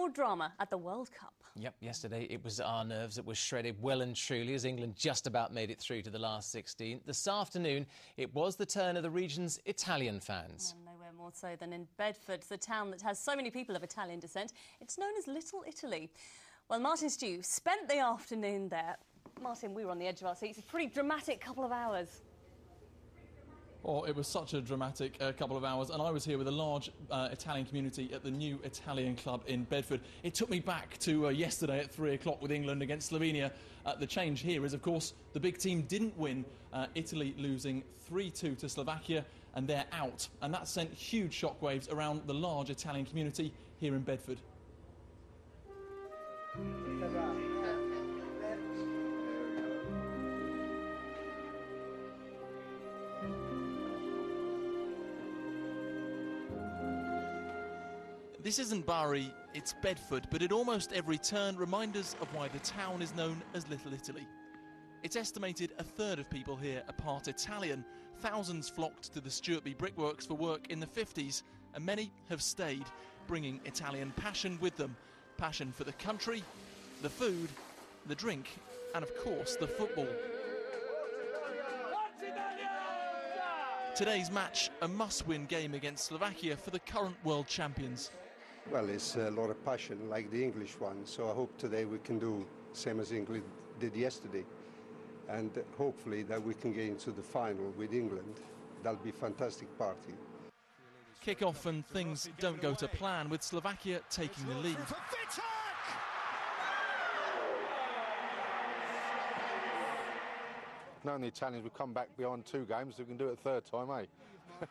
Football drama at the World Cup. Yep, yesterday it was our nerves that were shredded well and truly as England just about made it through to the last 16. This afternoon, it was the turn of the region's Italian fans. And nowhere more so than in Bedford, the town that has so many people of Italian descent. It's known as Little Italy. Well, Martin Stew spent the afternoon there. Martin, we were on the edge of our seats. A pretty dramatic couple of hours. Oh, it was such a dramatic couple of hours, and I was here with a large Italian community at the new Italian club in Bedford. It took me back to yesterday at 3 o'clock with England against Slovenia. The change here is, of course, the big team didn't win, Italy losing 3-2 to Slovakia, and they're out. And that sent huge shockwaves around the large Italian community here in Bedford. This isn't Bari, it's Bedford, but at almost every turn, reminders of why the town is known as Little Italy. It's estimated a third of people here are part Italian. Thousands flocked to the Stuartby brickworks for work in the 50s, and many have stayed, bringing Italian passion with them. Passion for the country, the food, the drink, and of course the football. Today's match, a must-win game against Slovakia for the current world champions. Well, it's a lot of passion, like the English one, so I hope today we can do same as England did yesterday, and hopefully that we can get into the final with England. That'll be a fantastic party. Kick-off and things don't go to plan, with Slovakia taking the lead. Knowing the Italians will come back beyond 2 games, we can do it a third time, eh?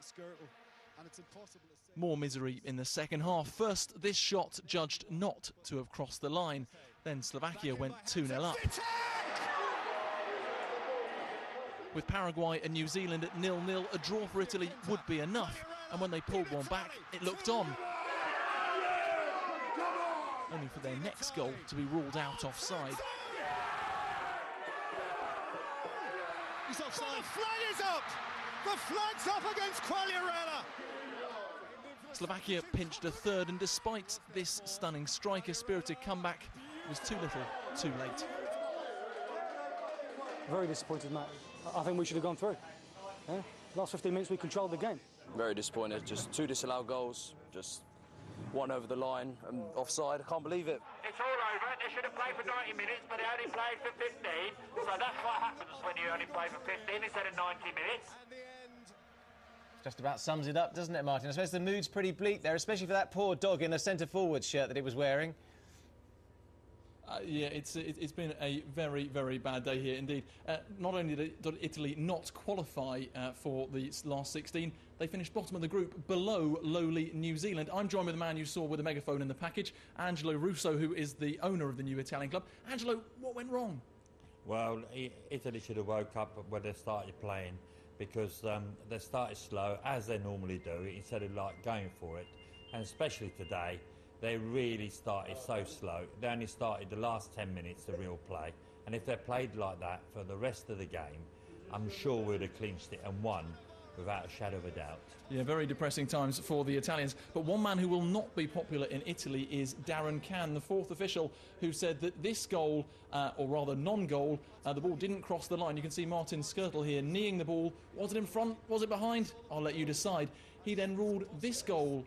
More misery in the second half. First, this shot judged not to have crossed the line. Then Slovakia went 2-0 up. With Paraguay and New Zealand at 0-0, a draw for Italy would be enough. And when they pulled one back, it looked on. Only for their next goal to be ruled out offside. He's offside. The flag is up! The flag's up against Quagliarella! Slovakia pinched a third, and despite this stunning striker-spirited comeback, it was too little, too late. Very disappointed, Matt. I think we should have gone through. Yeah? Last 15 minutes we controlled the game. Very disappointed, just 2 disallowed goals, just 1 over the line and offside. I can't believe it. It's all over. They should have played for 90 minutes, but they only played for 15. So that's what happens when you only play for 15 instead of 90 minutes. Just about sums it up, doesn't it, Martin? I suppose the mood's pretty bleak there, especially for that poor dog in a centre-forward shirt that he was wearing. Yeah, it's been a very, very bad day here indeed. Not only did Italy not qualify for the last 16, they finished bottom of the group, below lowly New Zealand. I'm joined with the man you saw with a megaphone in the package, Angelo Russo, who is the owner of the new Italian club. Angelo, what went wrong? Well, Italy should have woke up when they started playing, because they started slow, as they normally do, instead of like going for it. And especially today, they really started so slow. They only started the last 10 minutes of real play. And if they played like that for the rest of the game, I'm sure we'd have clinched it and won without a shadow of a doubt. Yeah, very depressing times for the Italians. But one man who will not be popular in Italy is Darren Cann, the 4th official, who said that this goal, or rather non-goal, the ball didn't cross the line. You can see Martin Skirtle here kneeing the ball. Was it in front? Was it behind? I'll let you decide. He then ruled this goal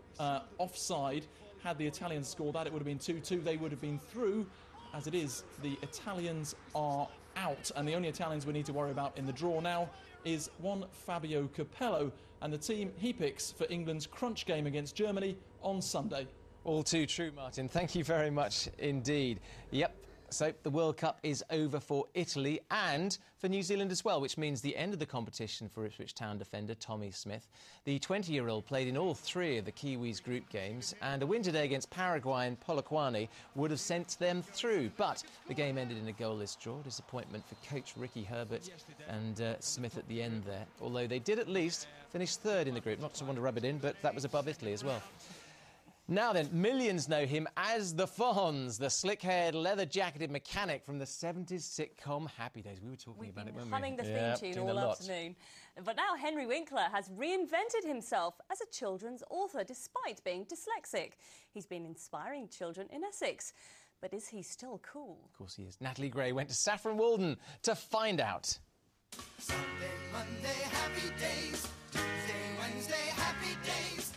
offside. Had the Italians scored that, it would have been 2-2. They would have been through. As it is, the Italians are out, and the only Italians we need to worry about in the draw now is one Fabio Capello and the team he picks for England's crunch game against Germany on Sunday. All too true, Martin. Thank you very much indeed. Yep. So the World Cup is over for Italy and for New Zealand as well, which means the end of the competition for Ipswich Town defender Tommy Smith. The 20-year-old played in all 3 of the Kiwis group games, and a win today against Paraguay and Polokwane would have sent them through. But the game ended in a goalless draw. Disappointment for coach Ricky Herbert and Smith at the end there, although they did at least finish 3rd in the group. Not to want to rub it in, but that was above Italy as well. Now then, millions know him as the Fonz, the slick-haired, leather-jacketed mechanic from the 70s sitcom Happy Days. We were talking about it, weren't we? Humming the theme tune all afternoon. But now Henry Winkler has reinvented himself as a children's author, despite being dyslexic. He's been inspiring children in Essex. But is he still cool? Of course he is. Natalie Gray went to Saffron, Walden to find out. Sunday, Monday, happy days. Tuesday, Wednesday, happy days.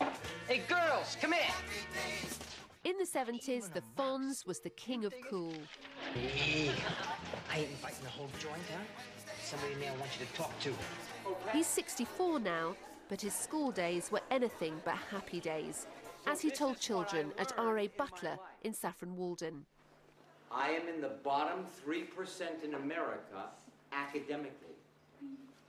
Hey, girls, come here. In the 70s, the Fonz was the king of cool. Hey, I ain't inviting the whole joint, huh? Somebody in there I want you to talk to. He's 64 now, but his school days were anything but happy days, as he told children at R.A. Butler in Saffron, Walden. I am in the bottom 3% in America academically.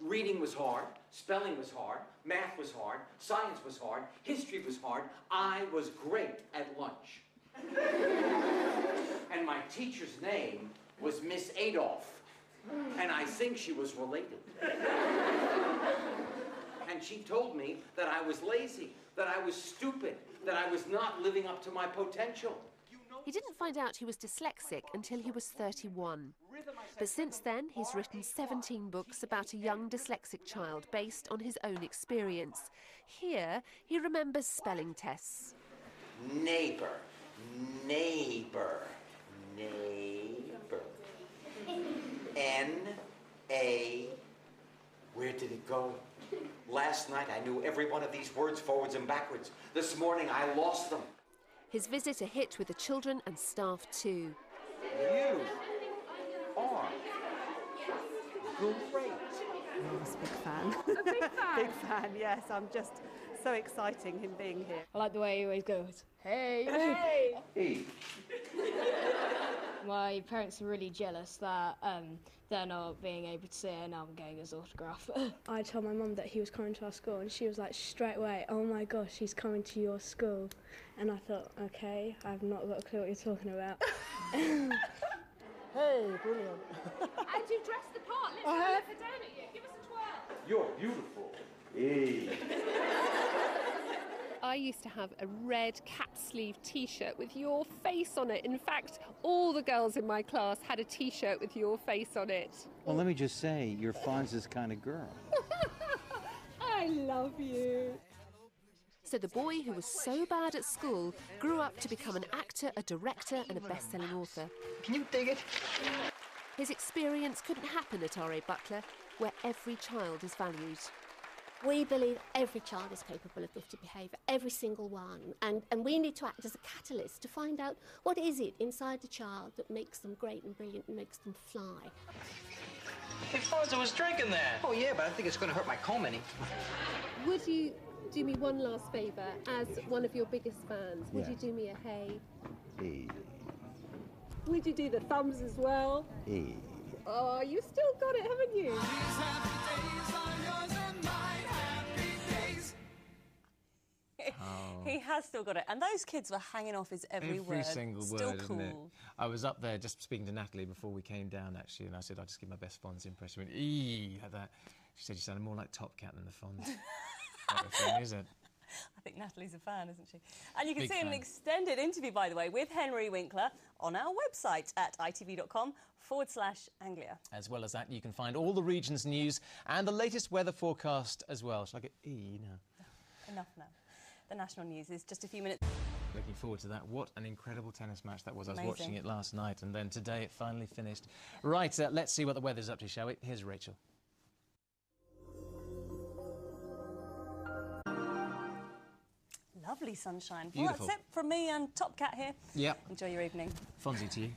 Reading was hard, spelling was hard, math was hard, science was hard, history was hard. I was great at lunch. And my teacher's name was Miss Adolph, and I think she was related. And she told me that I was lazy, that I was stupid, that I was not living up to my potential. He didn't find out he was dyslexic until he was 31. But since then, he's written 17 books about a young dyslexic child based on his own experience. Here, he remembers spelling tests. Neighbor, neighbor, neighbor. N-A, where did it go? Last night I knew every one of these words forwards and backwards. This morning I lost them. His visit a hit with the children and staff too. You are great. I'm a big fan. A big fan? Big fan, yes. I'm just so exciting him being here. I like the way he always goes, hey! Hey! Hey! My parents are really jealous that they're not being able to see it and I'm getting his autograph. I told my mum that he was coming to our school and she was like straight away, oh my gosh, he's coming to your school. And I thought, okay, I've not got a clue what you're talking about. Hey, brilliant. And you dressed the part. Let's have a look down at you. Give us a twirl. You're beautiful. Hey! I used to have a red cap-sleeve T-shirt with your face on it. In fact, all the girls in my class had a T-shirt with your face on it. Well, let me just say, you're Fonz's kind of girl. I love you. So the boy who was so bad at school grew up to become an actor, a director and a best-selling author. Can you dig it? His experience couldn't happen at R.A. Butler, where every child is valued. We believe every child is capable of gifted behaviour, every single one. And we need to act as a catalyst to find out what is it inside the child that makes them great and brilliant and makes them fly. Hey, Fonz, I was drinking that. Oh, yeah, but I think it's going to hurt my comb any. Would you do me one last favour, as one of your biggest fans? Would Yeah. you do me a hey? Hey. Would you do the thumbs as well? Hey. Oh, you still got it, haven't you? He has still got it. And those kids were hanging off his every word. Single Still word, cool. isn't it? I was up there just speaking to Natalie before we came down, actually, and I said, I'll just give my best Fonz impression. She went, eee, like that. She said, you sounded more like Top Cat than the Fonz. Not a thing, is it? I think Natalie's a fan, isn't she? And you can Big see an fan. extended interview, by the way, with Henry Winkler on our website at itv.com/Anglia. As well as that, you can find all the region's news and the latest weather forecast as well. Shall I get E now? Enough now. The national news is just a few minutes. Looking forward to that. What an incredible tennis match that was. I was Amazing. watching it last night, and then today it finally finished. Right, let's see what the weather's up to, shall we? Here's Rachel. Lovely sunshine. Beautiful. Well, that's it from me and Top Cat here. Yep. Enjoy your evening. Fonzie to you.